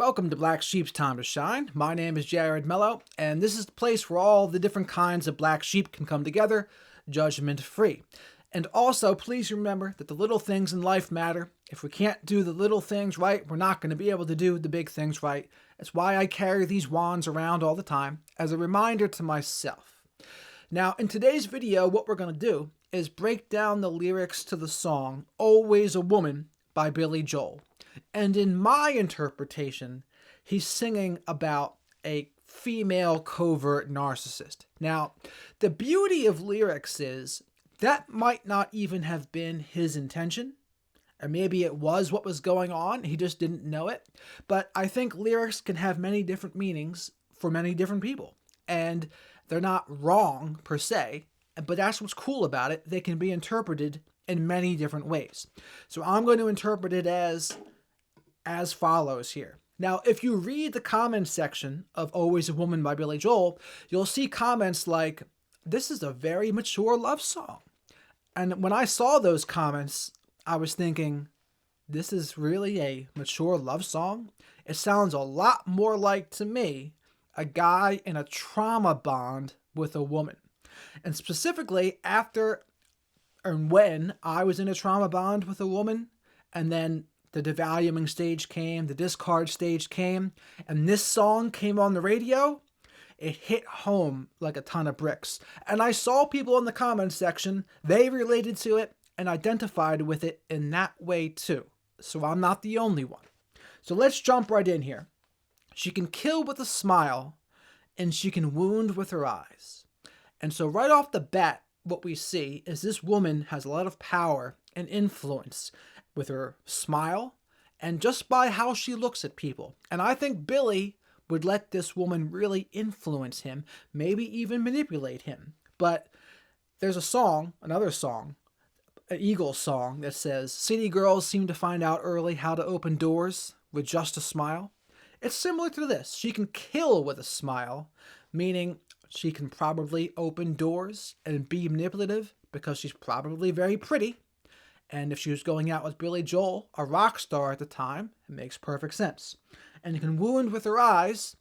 Welcome to Black Sheep's Time to Shine. My name is Jared Mello, and this is the place where all the different kinds of black sheep can come together, judgment-free. And also, please remember that the little things in life matter. If we can't do the little things right, we're not going to be able to do the big things right. That's why I carry these wands around all the time, as a reminder to myself. Now, in today's video, what we're going to do is break down the lyrics to the song Always a Woman by Billy Joel. And in my interpretation, he's singing about a female covert narcissist. Now, the beauty of lyrics is that might not even have been his intention. Or maybe it was what was going on, he just didn't know it. But I think lyrics can have many different meanings for many different people. And they're not wrong, per se, but that's what's cool about it. They can be interpreted in many different ways. So I'm going to interpret it as follows here. Now, if you read the comments section of Always a Woman by Billy Joel, you'll see comments like, this is a very mature love song. And when I saw those comments, I was thinking, this is really a mature love song? It sounds a lot more like, to me, a guy in a trauma bond with a woman. And specifically, after and when I was in a trauma bond with a woman, and then the devaluing stage came, the discard stage came, and this song came on the radio, it hit home like a ton of bricks. And I saw people in the comments section, they related to it and identified with it in that way too. So I'm not the only one. So let's jump right in here. She can kill with a smile, and she can wound with her eyes. And so right off the bat, what we see is this woman has a lot of power and influence with her smile and just by how she looks at people. And I think Billy would let this woman really influence him, maybe even manipulate him. But there's a song, another song, an Eagles song that says, city girls seem to find out early how to open doors with just a smile. It's similar to this. She can kill with a smile, meaning she can probably open doors and be manipulative because she's probably very pretty. And if she was going out with Billy Joel, a rock star at the time, it makes perfect sense. And you can wound with her eyes.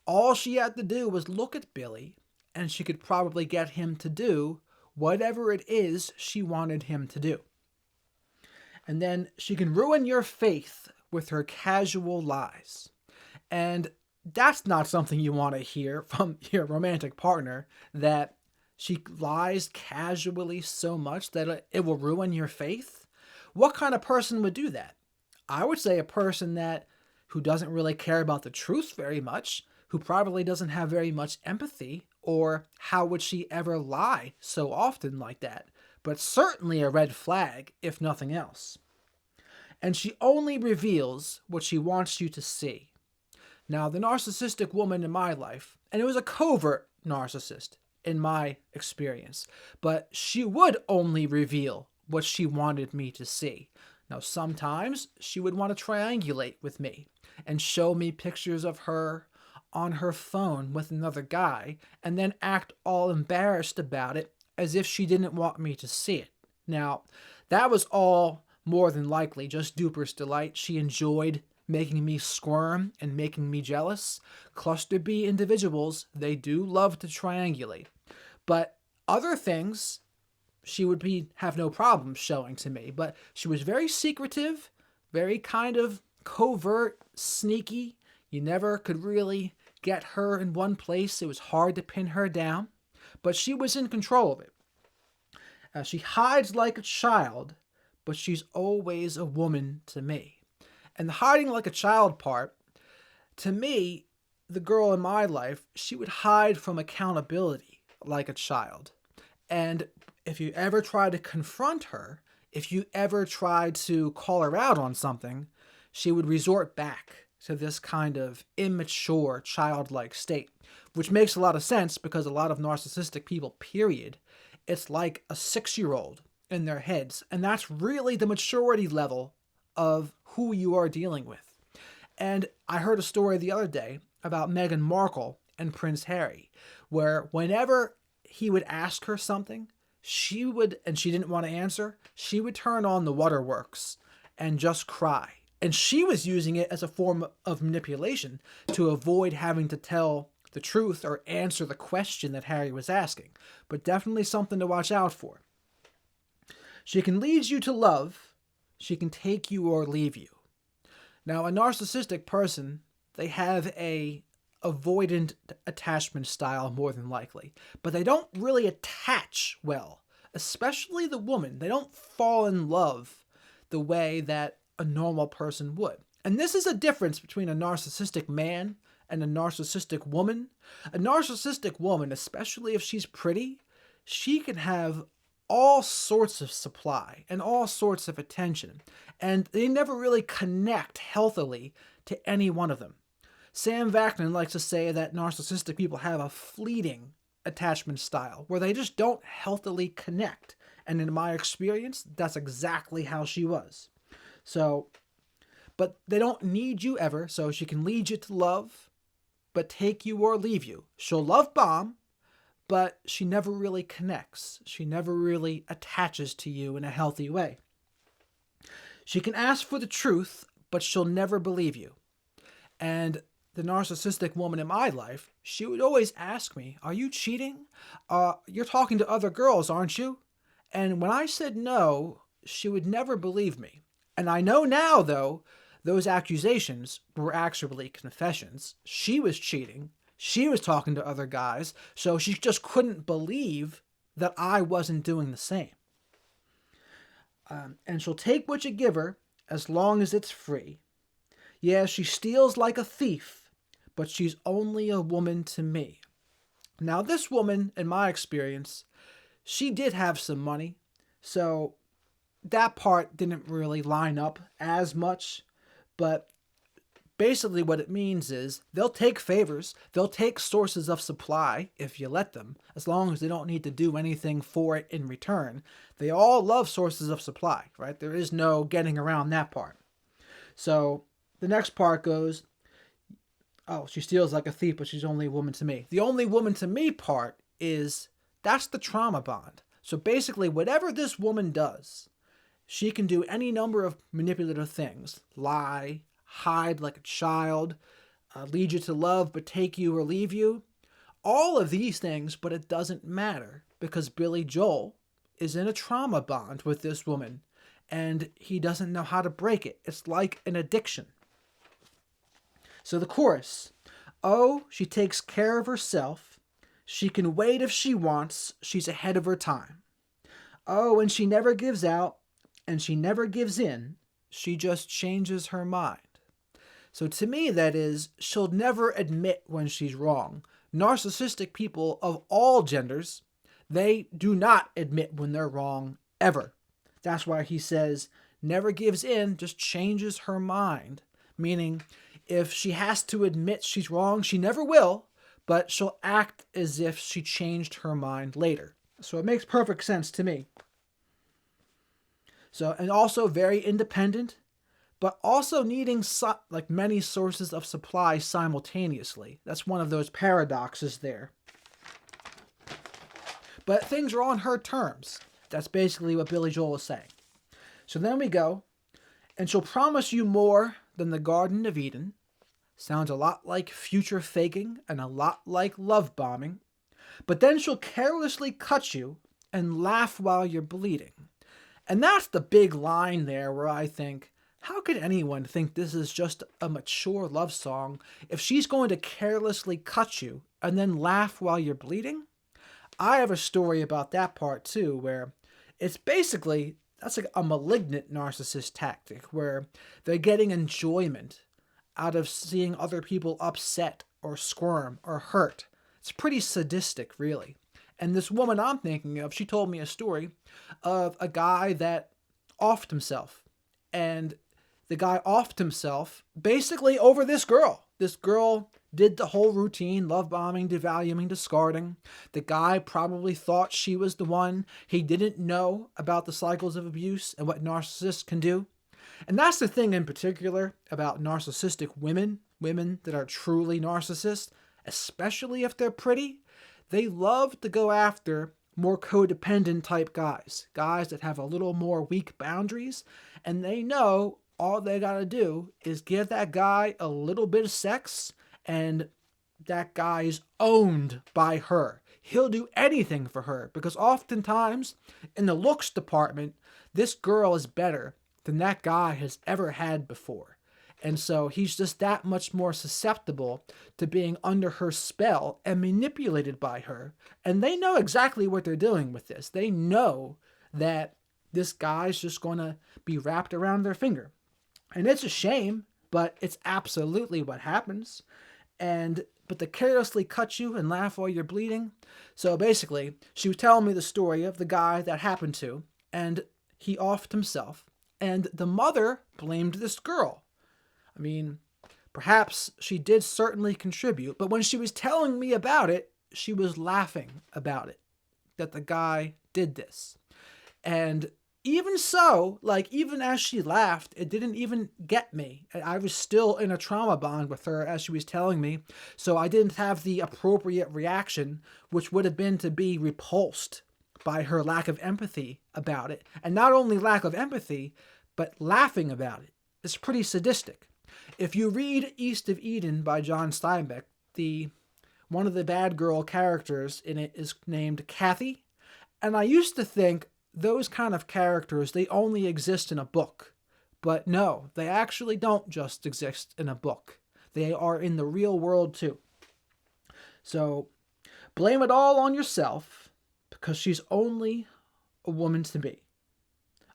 All she had to do was look at Billy, and she could probably get him to do whatever it is she wanted him to do. And then she can ruin your faith with her casual lies. And that's not something you want to hear from your romantic partner, that she lies casually so much that it will ruin your faith. What kind of person would do that? I would say a person who doesn't really care about the truth very much, who probably doesn't have very much empathy, or how would she ever lie so often like that? But certainly a red flag, if nothing else. And she only reveals what she wants you to see. Now, the narcissistic woman in my life, and it was a covert narcissist in my experience, but she would only reveal what she wanted me to see. Now, sometimes she would want to triangulate with me and show me pictures of her on her phone with another guy and then act all embarrassed about it as if she didn't want me to see it. Now, that was all more than likely just Duper's delight. She enjoyed making me squirm and making me jealous. Cluster B individuals, they do love to triangulate. But other things, she would have no problem showing to me. But she was very secretive, very kind of covert, sneaky. You never could really get her in one place. It was hard to pin her down. But she was in control of it. She hides like a child, but she's always a woman to me. And the hiding like a child part, to me, the girl in my life, she would hide from accountability like a child. And if you ever try to confront her, if you ever try to call her out on something, she would resort back to this kind of immature, childlike state, which makes a lot of sense because a lot of narcissistic people, period, it's like a 6-year-old in their heads. And that's really the maturity level of who you are dealing with. And I heard a story the other day about Meghan Markle and Prince Harry, where whenever he would ask her something, and she didn't want to answer, she would turn on the waterworks and just cry And she was using it as a form of manipulation to avoid having to tell the truth or answer the question that Harry was asking. But definitely something to watch out for. She can lead you to love. She can take you or leave you. Now, a narcissistic person, they have a avoidant attachment style more than likely, but they don't really attach well, especially the woman. They don't fall in love the way that a normal person would. And this is a difference between a narcissistic man and a narcissistic woman. A narcissistic woman, especially if she's pretty, she can have all sorts of supply and all sorts of attention, and they never really connect healthily to any one of them. Sam Vaknin likes to say that narcissistic people have a fleeting attachment style where they just don't healthily connect. And in my experience, that's exactly how she was. So, but they don't need you ever, so she can lead you to love, but take you or leave you. She'll love bomb, but she never really connects. She never really attaches to you in a healthy way. She can ask for the truth, but she'll never believe you. And the narcissistic woman in my life, she would always ask me, "Are you cheating? You're talking to other girls, aren't you?" And when I said no, she would never believe me. And I know now, though, those accusations were actually confessions. She was cheating. She was talking to other guys, so she just couldn't believe that I wasn't doing the same. And she'll take what you give her as long as it's free. Yeah, she steals like a thief, but she's only a woman to me. Now, this woman, in my experience, she did have some money, so that part didn't really line up as much, but basically what it means is they'll take favors, they'll take sources of supply if you let them, as long as they don't need to do anything for it in return. They all love sources of supply, right? There is no getting around that part. So the next part goes, oh, she steals like a thief, but she's only a woman to me. The only woman to me part is, that's the trauma bond. So basically, whatever this woman does, she can do any number of manipulative things. Lie, hide like a child, lead you to love but take you or leave you. All of these things, but it doesn't matter because Billy Joel is in a trauma bond with this woman and he doesn't know how to break it. It's like an addiction. So the chorus, oh, she takes care of herself. She can wait if she wants. She's ahead of her time. Oh, and she never gives out and she never gives in. She just changes her mind. So to me, that is, she'll never admit when she's wrong. Narcissistic people of all genders, they do not admit when they're wrong, ever. That's why he says, never gives in, just changes her mind. Meaning, if she has to admit she's wrong, she never will, but she'll act as if she changed her mind later. So it makes perfect sense to me. So, and also very independent, but also needing like many sources of supply simultaneously. That's one of those paradoxes there. But things are on her terms. That's basically what Billy Joel is saying. So then we go, and she'll promise you more than the Garden of Eden. Sounds a lot like future faking and a lot like love bombing. But then she'll carelessly cut you and laugh while you're bleeding. And that's the big line there where I think, how could anyone think this is just a mature love song if she's going to carelessly cut you and then laugh while you're bleeding? I have a story about that part too, where it's basically, that's like a malignant narcissist tactic where they're getting enjoyment out of seeing other people upset or squirm or hurt. It's pretty sadistic, really. And this woman I'm thinking of, she told me a story of a guy that offed himself. And the guy offed himself basically over this girl. This girl did the whole routine, love bombing, devaluing, discarding. The guy probably thought she was the one. He didn't know about the cycles of abuse and what narcissists can do. And that's the thing in particular about narcissistic women, women that are truly narcissists, especially if they're pretty. They love to go after more codependent type guys, guys that have a little more weak boundaries, and they know all they gotta do is give that guy a little bit of sex, and that guy is owned by her. He'll do anything for her, because oftentimes in the looks department, this girl is better than that guy has ever had before. And so he's just that much more susceptible to being under her spell and manipulated by her. And they know exactly what they're doing with this. They know that this guy's just going to be wrapped around their finger. And it's a shame, but it's absolutely what happens. But they carelessly cut you and laugh while you're bleeding. So basically, she was telling me the story of the guy that happened to, and he offed himself. And the mother blamed this girl. I mean, perhaps she did certainly contribute, but when she was telling me about it, she was laughing about it, that the guy did this. And even so, like, even as she laughed, it didn't even get me. I was still in a trauma bond with her as she was telling me, so I didn't have the appropriate reaction, which would have been to be repulsed by her lack of empathy about it. And not only lack of empathy, but laughing about it. It's pretty sadistic. If you read East of Eden by John Steinbeck, one of the bad girl characters in it is named Kathy. And I used to think those kind of characters, they only exist in a book. But no, they actually don't just exist in a book. They are in the real world too. So blame it all on yourself, because she's only a woman to be.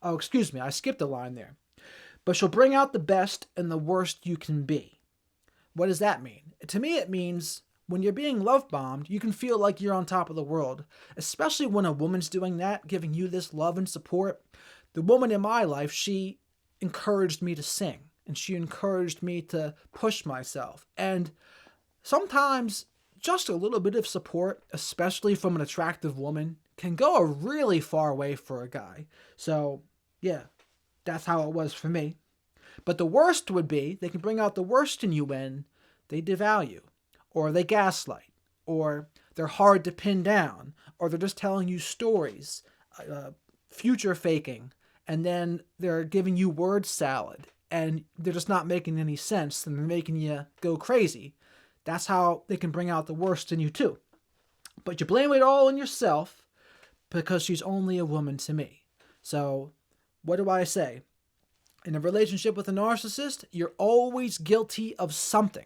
Oh, excuse me, I skipped a line there. But she'll bring out the best and the worst you can be. What does that mean? To me, it means when you're being love-bombed, you can feel like you're on top of the world, especially when a woman's doing that, giving you this love and support. The woman in my life, she encouraged me to sing, and she encouraged me to push myself. And sometimes just a little bit of support, especially from an attractive woman, can go a really far way for a guy. So, yeah, that's how it was for me. But the worst would be, they can bring out the worst in you when they devalue, or they gaslight, or they're hard to pin down, or they're just telling you stories, future faking, and then they're giving you word salad, and they're just not making any sense, and they're making you go crazy. That's how they can bring out the worst in you too. But you blame it all on yourself, because she's only a woman to me. So, what do I say? In a relationship with a narcissist, you're always guilty of something,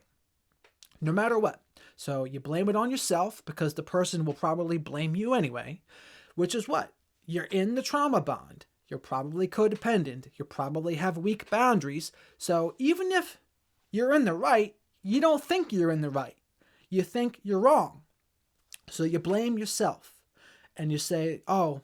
no matter what. So you blame it on yourself, because the person will probably blame you anyway, which is what? You're in the trauma bond. You're probably codependent. You probably have weak boundaries. So even if you're in the right, you don't think you're in the right. You think you're wrong. So you blame yourself. And you say, oh,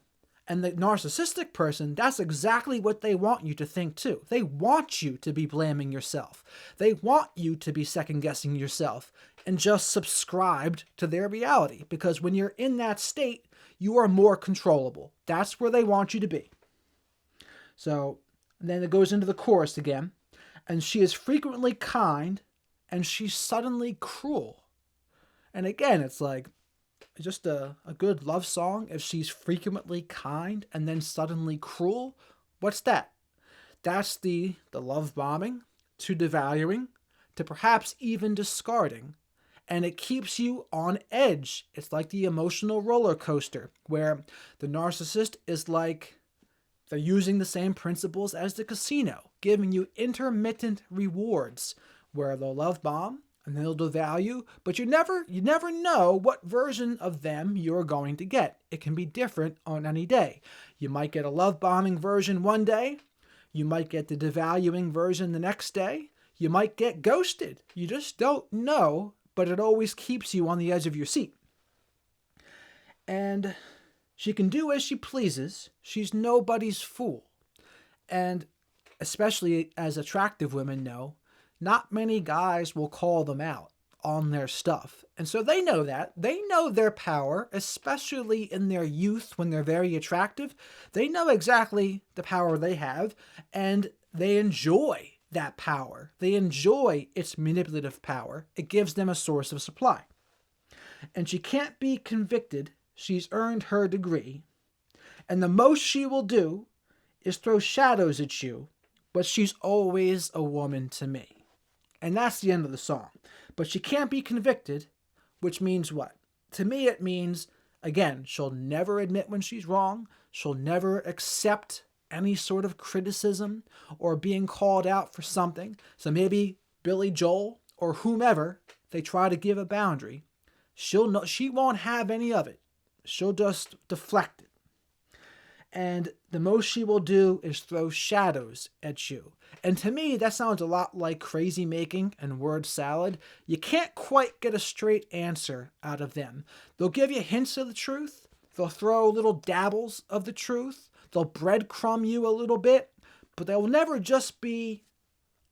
and the narcissistic person, that's exactly what they want you to think too. They want you to be blaming yourself. They want you to be second-guessing yourself and just subscribed to their reality. Because when you're in that state, you are more controllable. That's where they want you to be. So then it goes into the chorus again. And she is frequently kind, and she's suddenly cruel. And again, it's like, just a good love song. If she's frequently kind and then suddenly cruel, what's that? That's the love bombing, to devaluing, to perhaps even discarding. And it keeps you on edge. It's like the emotional roller coaster, where the narcissist is like, they're using the same principles as the casino, giving you intermittent rewards, where they'll love bomb and they'll devalue, but you never know what version of them you're going to get. It can be different on any day. You might get a love bombing version one day. You might get the devaluing version the next day. You might get ghosted. You just don't know, but it always keeps you on the edge of your seat. And she can do as she pleases. She's nobody's fool. And especially as attractive women know, not many guys will call them out on their stuff. And so they know that. They know their power, especially in their youth when they're very attractive. They know exactly the power they have, and they enjoy that power. They enjoy its manipulative power. It gives them a source of supply. And she can't be convicted. She's earned her degree. And the most she will do is throw shadows at you but she's always a woman to me. And that's the end of the song. But she can't be convicted, which means what? To me, it means, again, she'll never admit when she's wrong. She'll never accept any sort of criticism or being called out for something. So maybe Billy Joel or whomever, they try to give a boundary. She won't have any of it. She'll just deflect it. And the most she will do is throw shadows at you. And to me, that sounds a lot like crazy making and word salad. You can't quite get a straight answer out of them. They'll give you hints of the truth. They'll throw little dabbles of the truth. They'll breadcrumb you a little bit. But they will never just be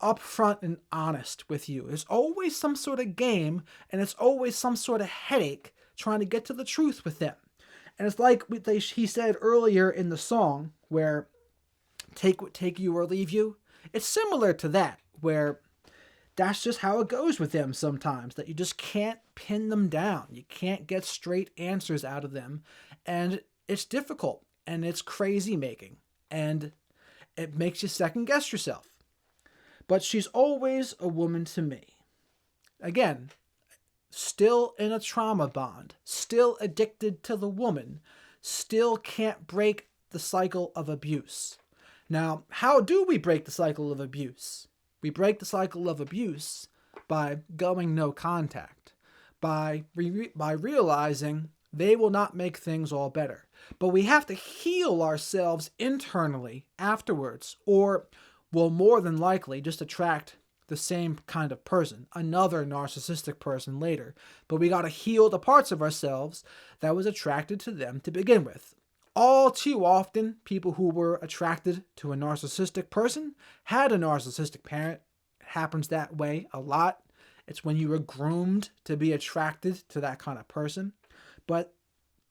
upfront and honest with you. There's always some sort of game, and it's always some sort of headache trying to get to the truth with them. And it's like he said earlier in the song, where take you or leave you. It's similar to that, where that's just how it goes with them sometimes, that you just can't pin them down. You can't get straight answers out of them. And it's difficult, and it's crazy making, and it makes you second guess yourself. But she's always a woman to me. Again, still in a trauma bond, still addicted to the woman, still can't break the cycle of abuse. Now, how do we break the cycle of abuse? We break the cycle of abuse by going no contact, by realizing they will not make things all better. But we have to heal ourselves internally afterwards, or we'll more than likely just attract the same kind of person, another narcissistic person later. But we got to heal the parts of ourselves that was attracted to them to begin with. All too often, people who were attracted to a narcissistic person had a narcissistic parent. It happens that way a lot. It's when you were groomed to be attracted to that kind of person. But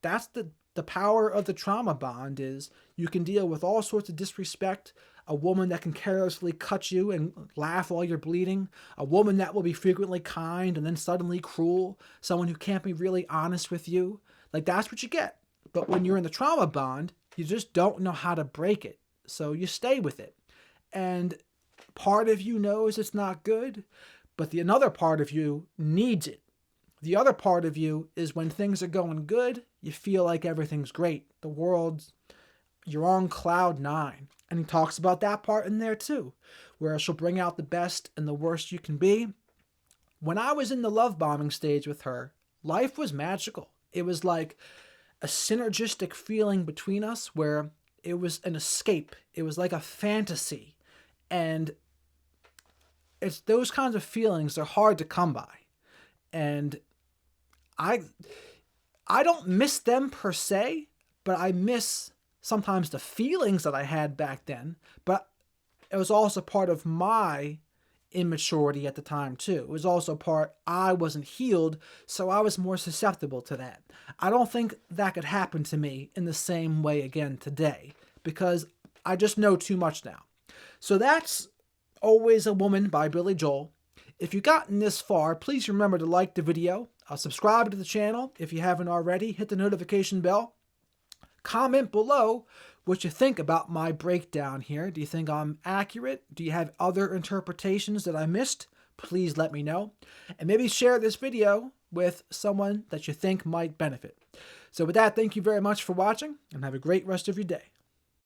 that's the power of the trauma bond, is you can deal with all sorts of disrespect. A woman that can carelessly cut you and laugh while you're bleeding. A woman that will be frequently kind and then suddenly cruel. Someone who can't be really honest with you. Like, that's what you get. But when you're in the trauma bond, you just don't know how to break it. So you stay with it. And part of you knows it's not good, but another part of you needs it. The other part of you is when things are going good, you feel like everything's great. You're on cloud 9. And he talks about that part in there too, where she'll bring out the best and the worst you can be. When I was in the love bombing stage with her, life was magical. It was like a synergistic feeling between us where it was an escape. It was like a fantasy. And it's those kinds of feelings, they're hard to come by. And I don't miss them per se, but I miss sometimes the feelings that I had back then, but it was also part of my immaturity at the time too. It was also part, I wasn't healed, so I was more susceptible to that. I don't think that could happen to me in the same way again today, because I just know too much now. So that's Always a Woman by Billy Joel. If you've gotten this far, please remember to like the video, subscribe to the channel if you haven't already, hit the notification bell. Comment below what you think about my breakdown here. Do you think I'm accurate? Do you have other interpretations that I missed? Please let me know. And maybe share this video with someone that you think might benefit. So with that, thank you very much for watching, and have a great rest of your day.